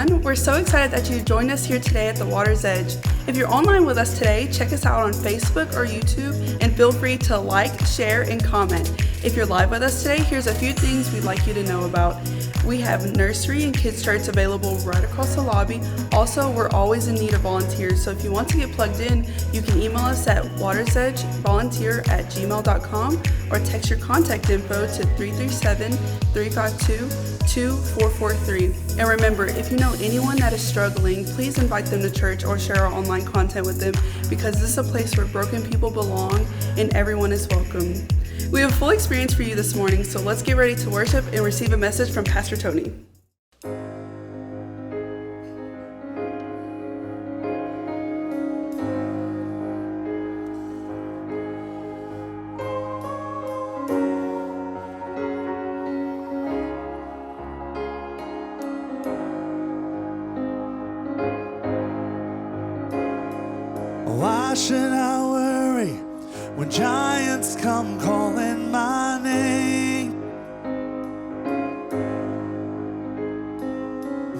everyone. We're so excited that you joined us here today at the Water's Edge. If you're online with us today, check us out on Facebook or YouTube and feel free to like, share, and comment. If you're live with us today, here's a few things we'd like you to know about. We have nursery and kids shirts available right across the lobby. Also, we're always in need of volunteers, so if you want to get plugged in, you can email us at watersedgevolunteer@gmail.com or text your contact info to 337-352-2443. And remember, if you know anyone that is struggling, please invite them to church or share our online content with them, because this is a place where broken people belong and everyone is welcome. We have a full experience for you this morning, so let's get ready to worship and receive a message from Pastor Tony. Why should I worry when giants come calling my name?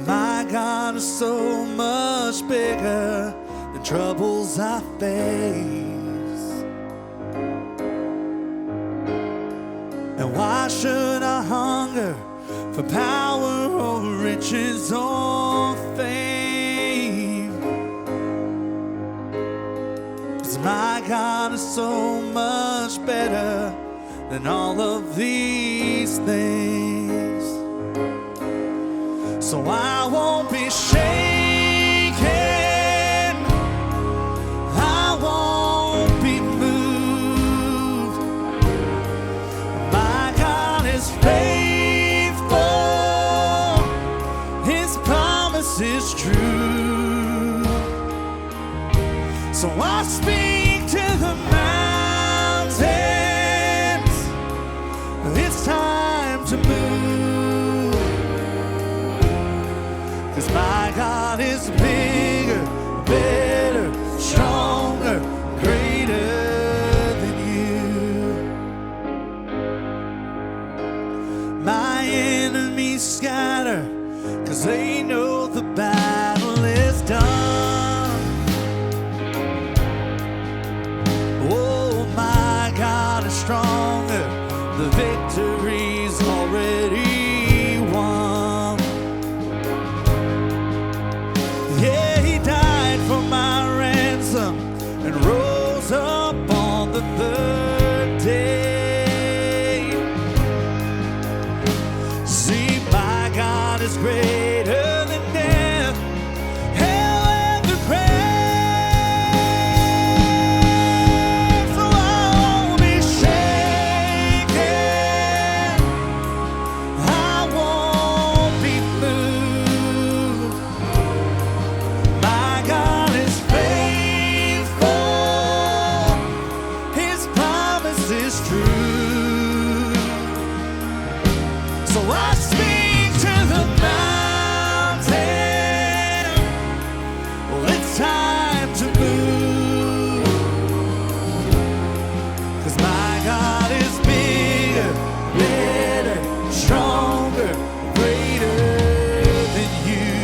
My God is so much bigger than troubles I face. And why should I hunger for power or riches or fame? 'Cause my God is so much better than all of these things. So I won't be shaken, I won't be moved. My God is faithful, His promise is true. So I speak to the mountains, it's time to move. 'Cause my God is bigger, better, stronger, greater than you. My enemies scatter, 'cause they know the battle is done. Oh, my God is stronger, the victory's already won. Yeah, He died for my ransom and rose up on the third day. See, my God is greater than death, hell, and the grave. So I won't be shaken, I won't be moved. My God is faithful, His promise is true. So I speak to the mountain, well, it's time to move. 'Cause my God is bigger, better, stronger, greater than you.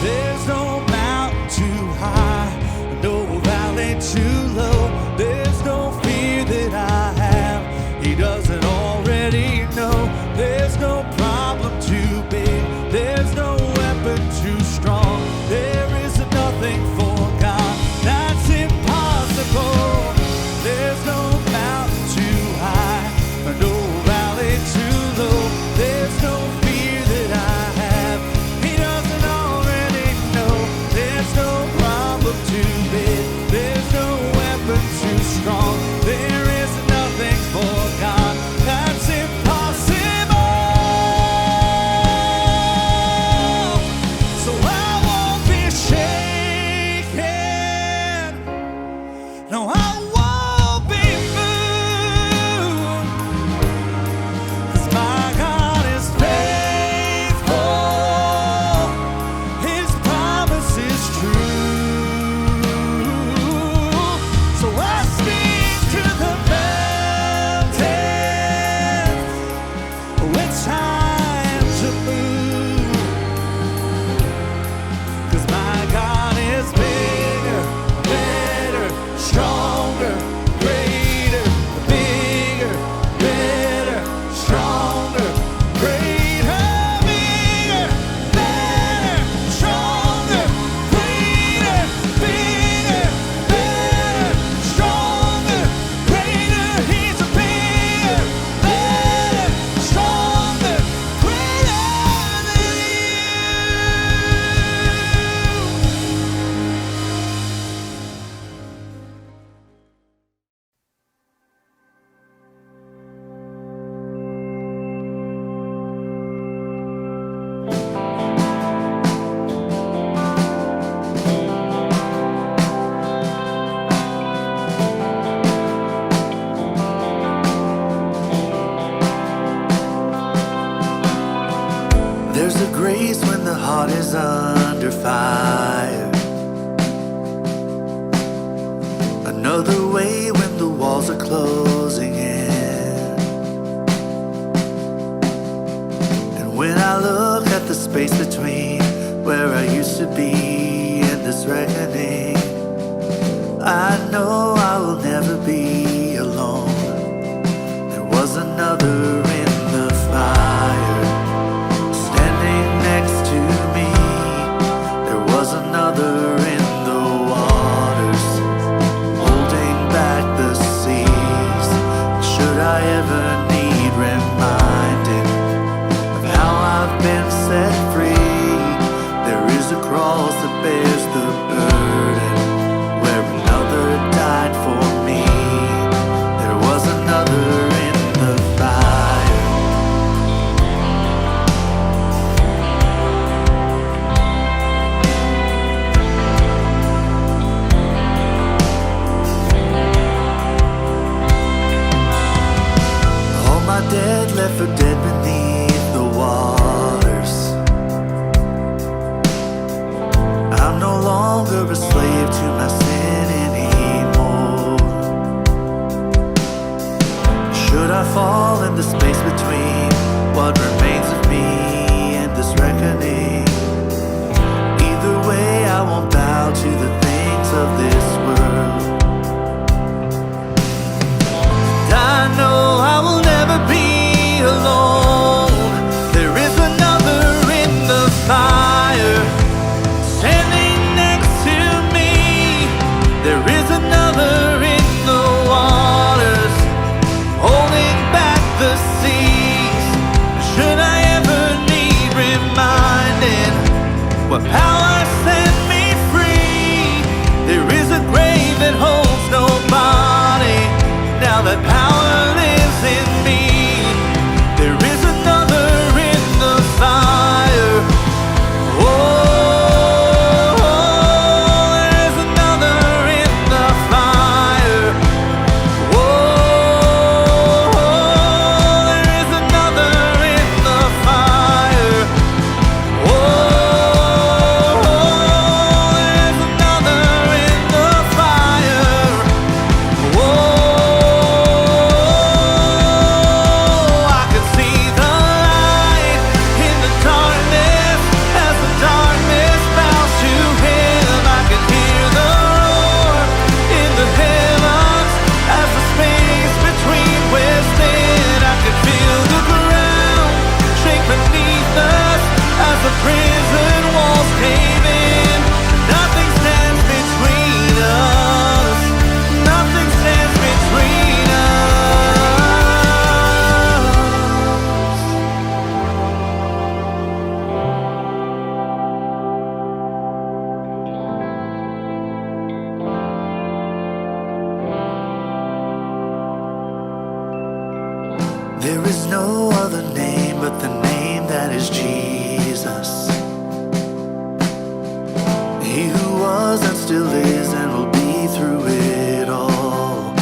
There's no mountain too high, no valley too heart is under fire. Another way when the walls are closing in. And when I look at the space between where I used to be and this reckoning, I know I will never be alone. There was another in the fire, standing next to me. There was another in the waters, holding back the seas. Should I ever need reminding of how I've been set free, there is a cross that bears the burden, where another died for me. There was another in the fire. All my dead left for dead beneath the waters. I'm no longer a slave to my sin anymore. Should I fall in the space between what remains of me and this reckoning? Either way, I won't bow to the things of this world. And I know I will never be alone. There is another in the fire, standing next to me. There is another in the waters, holding back the seas. Should I ever need reminding what power set me free, there is a grave that holds no body. Now that power lives in me. There is another in the fire. Oh, there is another in the fire. Oh, there is another in the fire. Oh, there's another in the fire. Oh, I can see the light in the darkness as the darkness bows to him. I can hear the roar in the heavens as the space between wears thin. I can feel the ground shake beneath us as the prison walls cave in. Nothing stands between us. Nothing stands between us. There is no other name but the name that is Jesus. He who was and still is and will be through it all.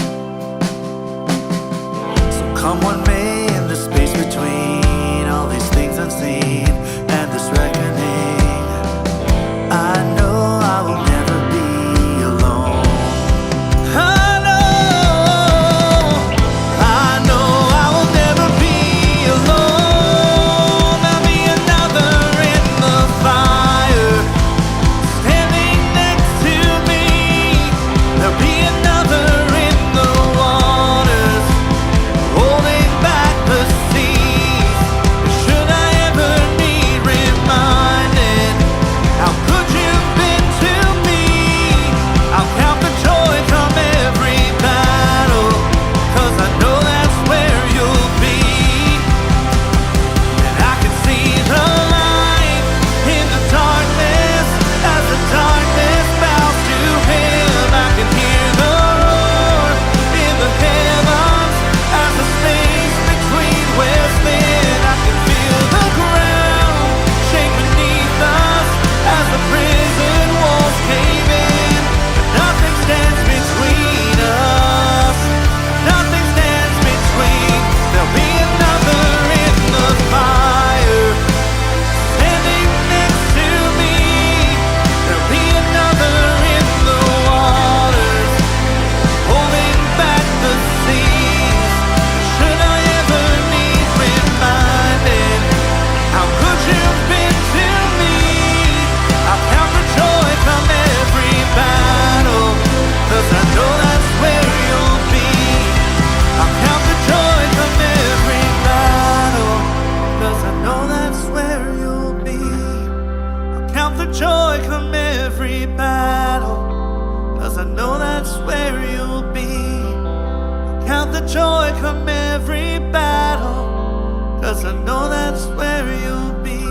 So come what may in the space between all these things unseen and this reckoning, I know I will never be alone. I know I will never be alone. There'll be another in the fire, standing next to me. the joy come every battle, 'cause I know that's where you'll be.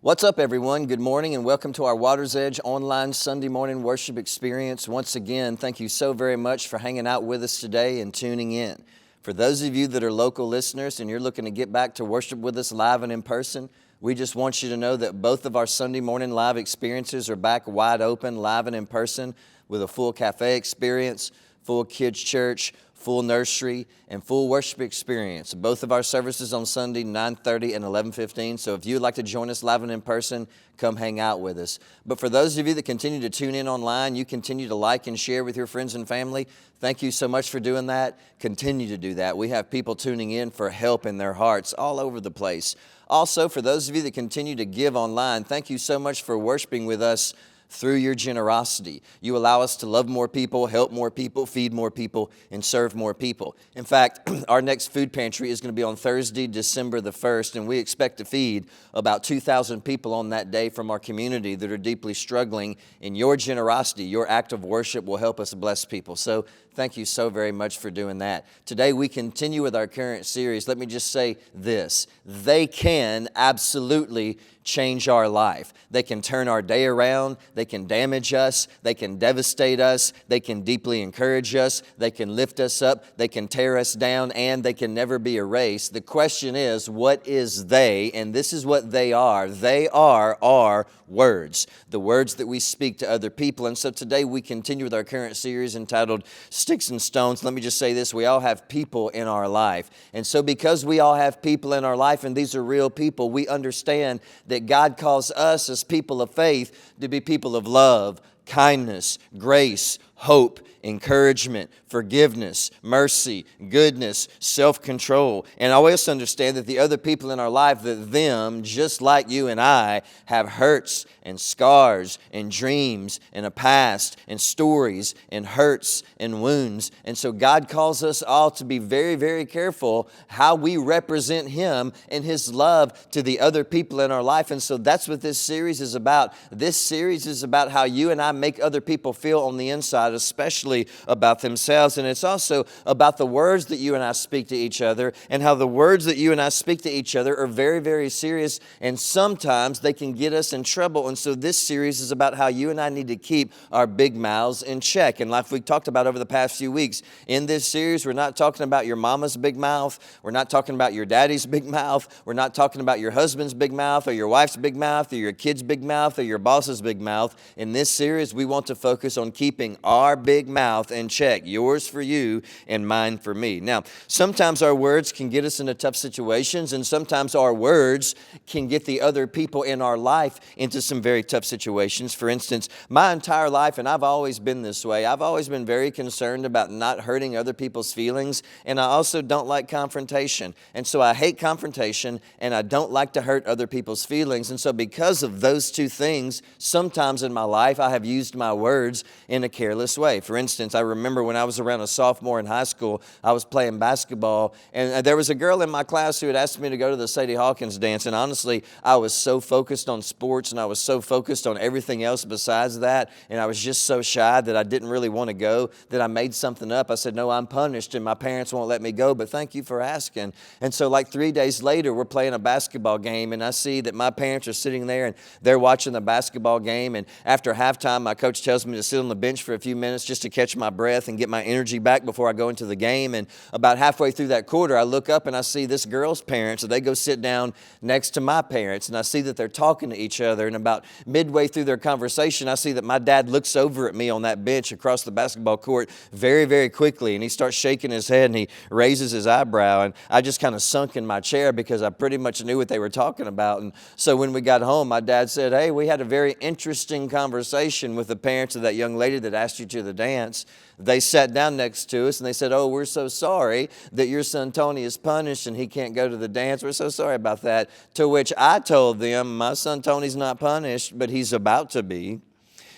What's up, everyone? Good morning and welcome to our Water's Edge online Sunday morning worship experience. Once again, thank you so very much for hanging out with us today and tuning in. For those of you that are local listeners and you're looking to get back to worship with us live and in person, we just want you to know that both of our Sunday morning live experiences are back wide open, live and in person, with a full cafe experience, full kids church, full nursery, and full worship experience. Both of our services on Sunday, 9:30 and 11:15. So if you'd like to join us live and in person, come hang out with us. But for those of you that continue to tune in online, you continue to like and share with your friends and family. Thank you so much for doing that. Continue to do that. We have people tuning in for help in their hearts all over the place. Also, for those of you that continue to give online, thank you so much for worshiping with us through your generosity. You allow us to love more people, help more people, feed more people, and serve more people. In fact, our next food pantry is going to be on Thursday, December the 1st, and we expect to feed about 2,000 people on that day from our community that are deeply struggling. And your generosity, your act of worship will help us bless people. So thank you so very much for doing that. Today we continue with our current series. Let me just say this: they can absolutely change our life. They can turn our day around. They can damage us. They can devastate us. They can deeply encourage us. They can lift us up. They can tear us down, and they can never be erased. The question is, what is they? And this is what they are. They are our words, the words that we speak to other people. And so today we continue with our current series entitled Sticks and Stones. Let me just say this: we all have people in our life. And so because we all have people in our life, and these are real people, we understand that God calls us as people of faith to be people of love, kindness, grace, hope, encouragement, forgiveness, mercy, goodness, self-control. And always understand that the other people in our life, that them, just like you and I, have hurts and scars and dreams and a past and stories and hurts and wounds. And so God calls us all to be very, very careful how we represent Him and His love to the other people in our life. And so that's what this series is about. This series is about how you and I make other people feel on the inside, especially about themselves. And it's also about the words that you and I speak to each other, and how the words that you and I speak to each other are very, very serious, and sometimes they can get us in trouble. And so this series is about how you and I need to keep our big mouths in check. And like we talked about over the past few weeks, in this series, we're not talking about your mama's big mouth. We're not talking about your daddy's big mouth. We're not talking about your husband's big mouth, or your wife's big mouth, or your kid's big mouth, or your boss's big mouth. In this series, is we want to focus on keeping our big mouth in check, yours for you and mine for me. Now, sometimes our words can get us into tough situations, and sometimes our words can get the other people in our life into some very tough situations. For instance, my entire life, and I've always been this way, I've always been very concerned about not hurting other people's feelings, and I also don't like confrontation. And so I hate confrontation, and I don't like to hurt other people's feelings. And so because of those two things, sometimes in my life I have used my words in a careless way. For instance, I remember when I was around a sophomore in high school, I was playing basketball, and there was a girl in my class who had asked me to go to the Sadie Hawkins dance, and honestly, I was so focused on sports, and I was so focused on everything else besides that, and I was just so shy that I didn't really want to go, that I made something up. I said, no, I'm punished, and my parents won't let me go, but thank you for asking. And so like 3 days later, we're playing a basketball game, and I see that my parents are sitting there, and they're watching the basketball game, and after halftime, my coach tells me to sit on the bench for a few minutes just to catch my breath and get my energy back before I go into the game. And about halfway through that quarter, I look up and I see this girl's parents, and they go sit down next to my parents, and I see that they're talking to each other, and about midway through their conversation, I see that my dad looks over at me on that bench across the basketball court very, very quickly, and he starts shaking his head, and he raises his eyebrow, and I just kind of sunk in my chair because I pretty much knew what they were talking about. And so when we got home, my dad said, hey, we had a very interesting conversation with the parents of that young lady that asked you to the dance. They sat down next to us and they said, oh, we're so sorry that your son Tony is punished and he can't go to the dance. We're so sorry about that. To which I told them, my son Tony's not punished, but he's about to be.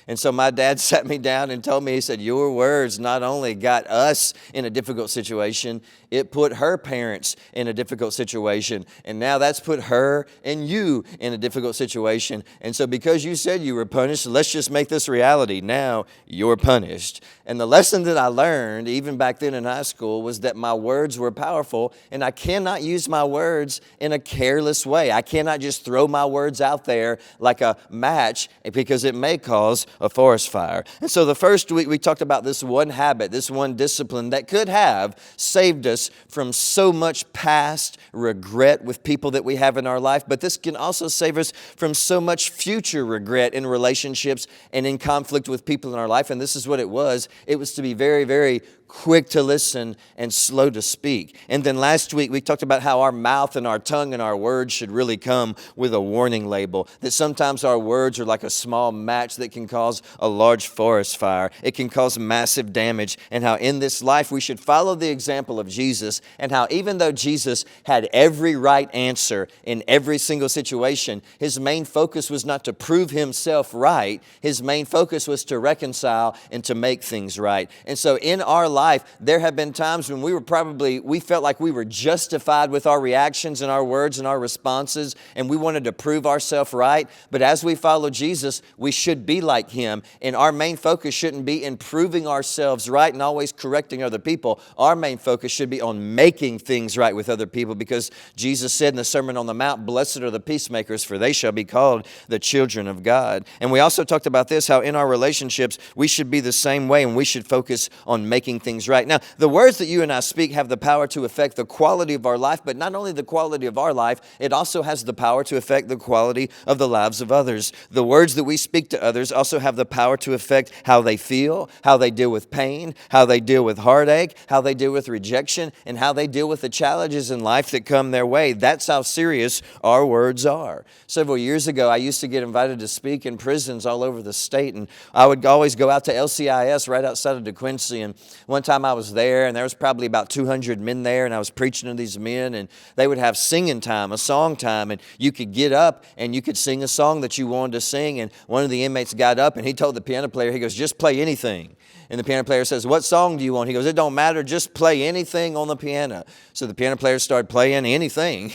And so my dad sat me down and told me, he said, your words not only got us in a difficult situation, it put her parents in a difficult situation. And now that's put her and you in a difficult situation. And so because you said you were punished, let's just make this reality. Now you're punished. And the lesson that I learned, even back then in high school, was that my words were powerful, and I cannot use my words in a careless way. I cannot just throw my words out there like a match, because it may cause a forest fire. And so the first week we talked about this one habit, this one discipline that could have saved us from so much past regret with people that we have in our life, but this can also save us from so much future regret in relationships and in conflict with people in our life. And this is what it was. It was to be very, very quick to listen and slow to speak. And then last week we talked about how our mouth and our tongue and our words should really come with a warning label, that sometimes our words are like a small match that can cause a large forest fire. It can cause massive damage, and how in this life we should follow the example of Jesus, and how even though Jesus had every right answer in every single situation, his main focus was not to prove himself right. His main focus was to reconcile and to make things right. And so in our life, there have been times when we felt like we were justified with our reactions and our words and our responses, and we wanted to prove ourselves right. But as we follow Jesus, we should be like him, and our main focus shouldn't be in proving ourselves right and always correcting other people. Our main focus should be on making things right with other people, because Jesus said in the Sermon on the Mount, blessed are the peacemakers, for they shall be called the children of God. And we also talked about this, how in our relationships, we should be the same way, and we should focus on making things right. Now, the words that you and I speak have the power to affect the quality of our life, but not only the quality of our life, it also has the power to affect the quality of the lives of others. The words that we speak to others also have the power to affect how they feel, how they deal with pain, how they deal with heartache, how they deal with rejection, and how they deal with the challenges in life that come their way. That's how serious our words are. Several years ago, I used to get invited to speak in prisons all over the state, and I would always go out to LCIS right outside of DeQuincy. And one time I was there, and there was probably about 200 men there, and I was preaching to these men, and they would have singing time, a song time, and you could get up and you could sing a song that you wanted to sing. And one of the inmates got up and he told the piano player, he goes, just play anything. And the piano player says, what song do you want? He goes, it don't matter, just play anything on the piano. So the piano player started playing anything.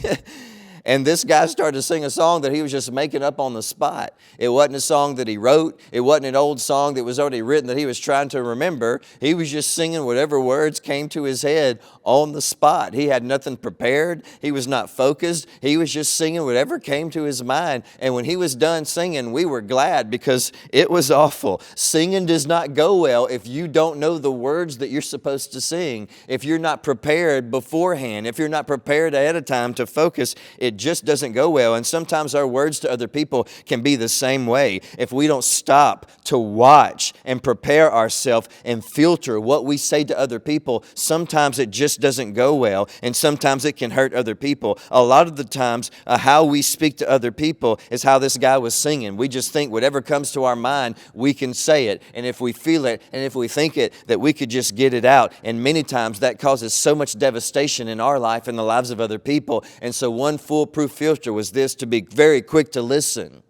And this guy started to sing a song that he was just making up on the spot. It wasn't a song that he wrote. It wasn't an old song that was already written that he was trying to remember. He was just singing whatever words came to his head on the spot. He had nothing prepared. He was not focused. He was just singing whatever came to his mind. And when he was done singing, we were glad, because it was awful. Singing does not go well if you don't know the words that you're supposed to sing. If you're not prepared beforehand, if you're not prepared ahead of time to focus, it it just doesn't go well. And sometimes our words to other people can be the same way. If we don't stop to watch and prepare ourselves and filter what we say to other people, sometimes it just doesn't go well, and sometimes it can hurt other people. A lot of the times, how we speak to other people is how this guy was singing. We just think whatever comes to our mind, we can say it. And if we feel it, and if we think it, that we could just get it out. And many times that causes so much devastation in our life and the lives of other people. And so one foolproof filter was this: to be very quick to listen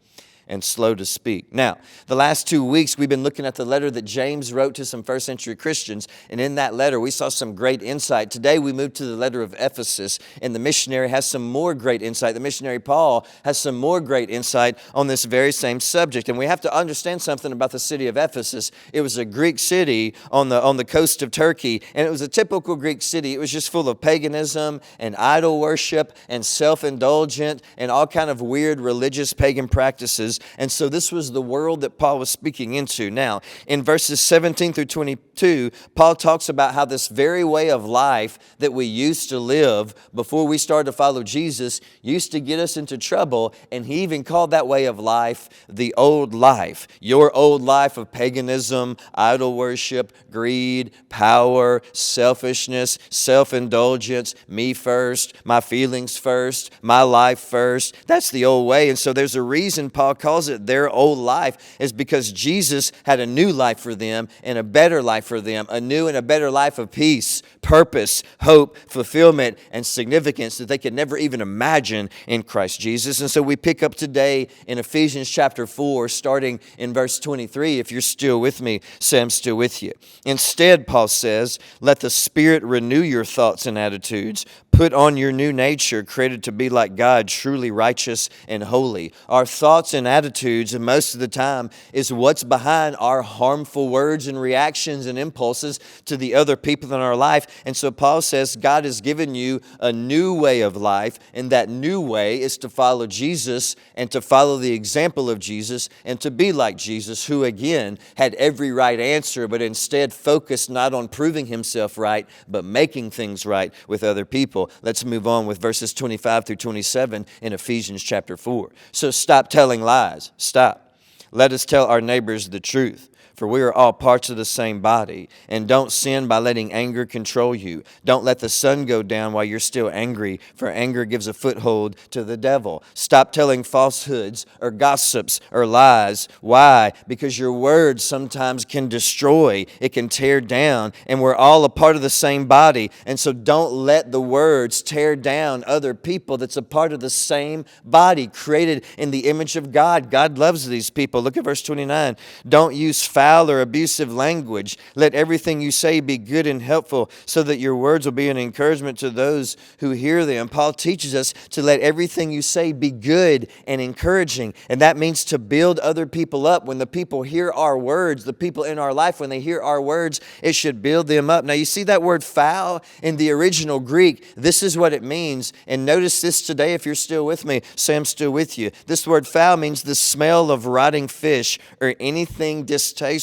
and slow to speak. Now, the last 2 weeks, we've been looking at the letter that James wrote to some first century Christians. And in that letter, we saw some great insight. Today, we move to the letter of Ephesus, and the missionary has some more great insight. The missionary Paul has some more great insight on this very same subject. And we have to understand something about the city of Ephesus. It was a Greek city on the coast of Turkey, and it was a typical Greek city. It was just full of paganism and idol worship and self-indulgent and all kind of weird religious pagan practices. And so this was the world that Paul was speaking into. Now, in verses 17 through 22, Paul talks about how this very way of life that we used to live before we started to follow Jesus used to get us into trouble. And he even called that way of life the old life. Your old life of paganism, idol worship, greed, power, selfishness, self-indulgence, me first, my feelings first, my life first. That's the old way. And so there's a reason Paul calls it their old life, is because Jesus had a new life for them and a better life for them, a new and a better life of peace, purpose, hope, fulfillment, and significance that they could never even imagine in Christ Jesus. And so we pick up today in Ephesians chapter 4, starting in verse 23. If you're still with me, say I'm still with you. Instead, Paul says, let the Spirit renew your thoughts and attitudes. Put on your new nature, created to be like God, truly righteous and holy. Our thoughts and attitudes, and most of the time, is what's behind our harmful words and reactions and impulses to the other people in our life. And so Paul says God has given you a new way of life, and that new way is to follow Jesus and to follow the example of Jesus and to be like Jesus, who again had every right answer, but instead focused not on proving himself right, but making things right with other people. Let's move on with verses 25 through 27 in Ephesians chapter 4. So stop telling lies. Stop. Let us tell our neighbors the truth. For we are all parts of the same body. And don't sin by letting anger control you. Don't let the sun go down while you're still angry, for anger gives a foothold to the devil. Stop telling falsehoods or gossips or lies. Why? Because your words sometimes can destroy. It can tear down. And we're all a part of the same body. And so don't let the words tear down other people that's a part of the same body, created in the image of God. God loves these people. Look at verse 29. Don't use foul or abusive language. Let everything you say be good and helpful, so that your words will be an encouragement to those who hear them. Paul teaches us to let everything you say be good and encouraging. And that means to build other people up. When the people hear our words, the people in our life, when they hear our words, it should build them up. Now you see that word foul in the original Greek. This is what it means. And notice this today if you're still with me. Say I'm still with you. This word foul means the smell of rotting fish or anything distasteful.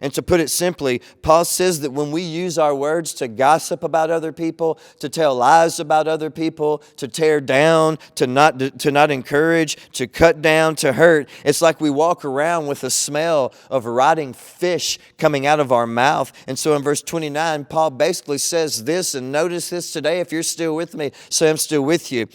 And to put it simply, Paul says that when we use our words to gossip about other people, to tell lies about other people, to tear down, to not encourage, to cut down, to hurt, it's like we walk around with a smell of rotting fish coming out of our mouth. And so in verse 29, Paul basically says this, and notice this today if you're still with me, say I'm still with you.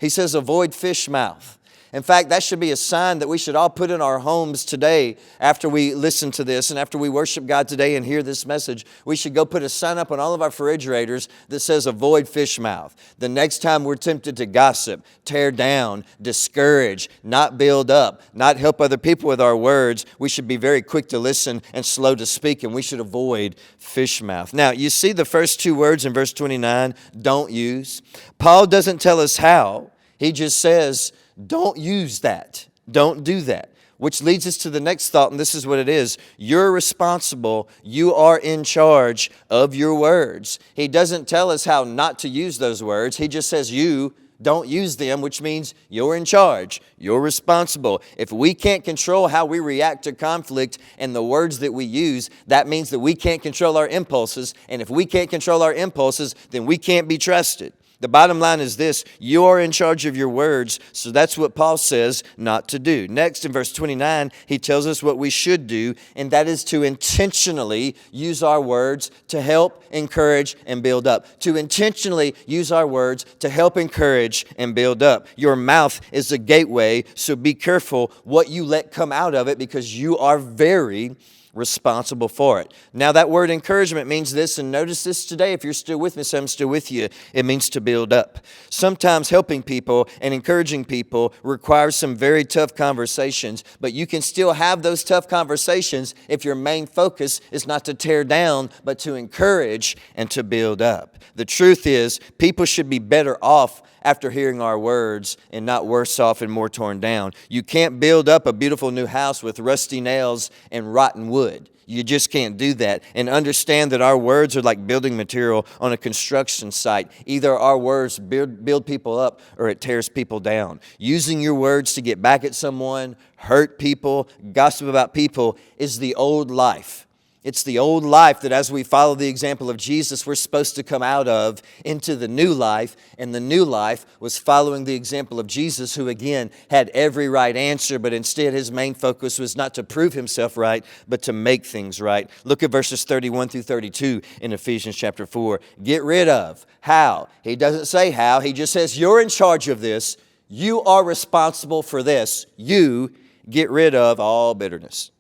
He says, avoid fish mouth. In fact, that should be a sign that we should all put in our homes today after we listen to this and after we worship God today and hear this message. We should go put a sign up on all of our refrigerators that says avoid fish mouth. The next time we're tempted to gossip, tear down, discourage, not build up, not help other people with our words, we should be very quick to listen and slow to speak, and we should avoid fish mouth. Now, you see the first two words in verse 29, don't use. Paul doesn't tell us how. He just says, don't use that. Don't do that. Which leads us to the next thought, and this is what it is. You're responsible. You are in charge of your words. He doesn't tell us how not to use those words. He just says you don't use them, which means you're in charge. You're responsible. If we can't control how we react to conflict and the words that we use, that means that we can't control our impulses. And if we can't control our impulses, then we can't be trusted. The bottom line is this: you are in charge of your words, so that's what Paul says not to do. Next, in verse 29, he tells us what we should do, and that is to intentionally use our words to help, encourage, and build up. To intentionally use our words to help, encourage, and build up. Your mouth is a gateway, so be careful what you let come out of it, because you are very responsible for it. Now, that word encouragement means this, and notice this today. If you're still with me, so I'm still with you. It means to build up. Sometimes helping people and encouraging people requires some very tough conversations, but you can still have those tough conversations if your main focus is not to tear down, but to encourage and to build up. The truth is, people should be better off after hearing our words and not worse off and more torn down. You can't build up a beautiful new house with rusty nails and rotten wood. You just can't do that. And understand that our words are like building material on a construction site. Either our words build people up or it tears people down. Using your words to get back at someone, hurt people, gossip about people is the old life. It's the old life that, as we follow the example of Jesus, we're supposed to come out of into the new life. And the new life was following the example of Jesus, who again had every right answer, but instead his main focus was not to prove himself right, but to make things right. Look at verses 31 through 32 in Ephesians chapter 4. Get rid of. How? He doesn't say how. He just says, you're in charge of this. You are responsible for this. You get rid of all bitterness,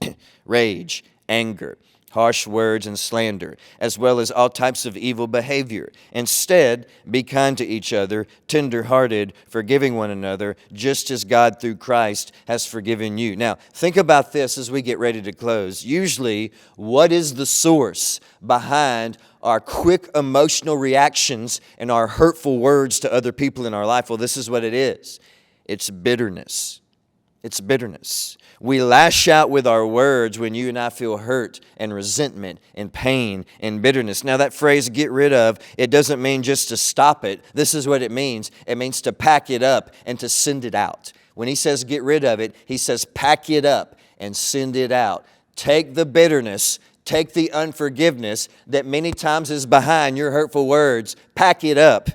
rage, anger, harsh words, and slander, as well as all types of evil behavior. Instead, be kind to each other, tender-hearted, forgiving one another, just as God through Christ has forgiven you. Now, think about this as we get ready to close. Usually, what is the source behind our quick emotional reactions and our hurtful words to other people in our life? Well, this is what it is. It's bitterness. It's bitterness. We lash out with our words when you and I feel hurt and resentment and pain and bitterness. Now, that phrase, get rid of, it doesn't mean just to stop it. This is what it means. It means to pack it up and to send it out. When he says get rid of it, he says pack it up and send it out. Take the bitterness, take the unforgiveness that many times is behind your hurtful words, pack it up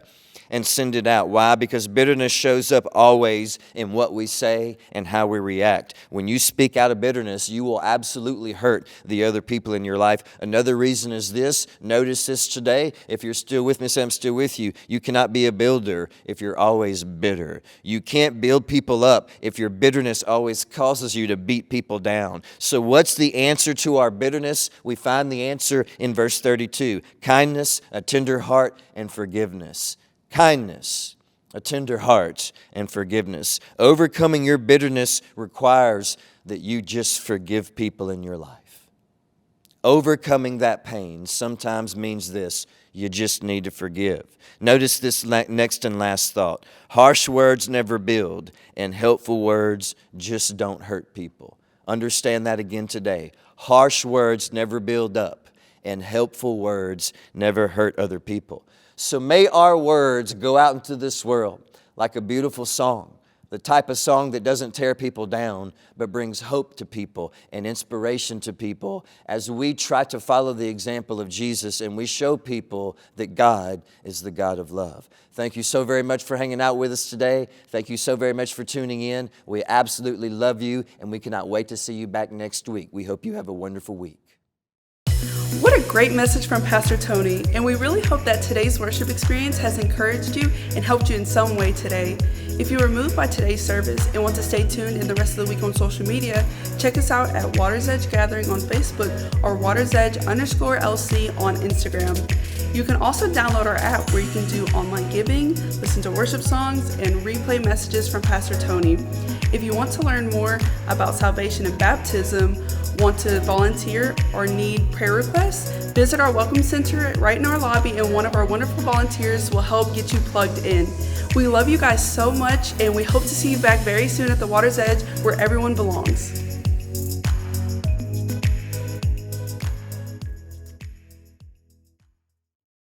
and send it out. Why? Because bitterness shows up always in what we say and how we react. When you speak out of bitterness, you will absolutely hurt the other people in your life. Another reason is this. Notice this today. If you're still with me, say I'm still with you. You cannot be a builder if you're always bitter. You can't build people up if your bitterness always causes you to beat people down. So what's the answer to our bitterness? We find the answer in verse 32. Kindness, a tender heart, and forgiveness. Kindness, a tender heart, and forgiveness. Overcoming your bitterness requires that you just forgive people in your life. Overcoming that pain sometimes means this: you just need to forgive. Notice this next and last thought. Harsh words never build, and helpful words just don't hurt people. Understand that again today. Harsh words never build up, and helpful words never hurt other people. So may our words go out into this world like a beautiful song, the type of song that doesn't tear people down, but brings hope to people and inspiration to people as we try to follow the example of Jesus and we show people that God is the God of love. Thank you so very much for hanging out with us today. Thank you so very much for tuning in. We absolutely love you, and we cannot wait to see you back next week. We hope you have a wonderful week. What a great message from Pastor Tony, and we really hope that today's worship experience has encouraged you and helped you in some way today. If you were moved by today's service and want to stay tuned in the rest of the week on social media, check us out at Waters Edge Gathering on Facebook or WatersEdge_LC on Instagram. You can also download our app where you can do online giving, listen to worship songs, and replay messages from Pastor Tony. If you want to learn more about salvation and baptism, want to volunteer, or need prayer requests, visit our Welcome Center right in our lobby, and one of our wonderful volunteers will help get you plugged in. We love you guys so much, and we hope to see you back very soon at the Water's Edge, where everyone belongs.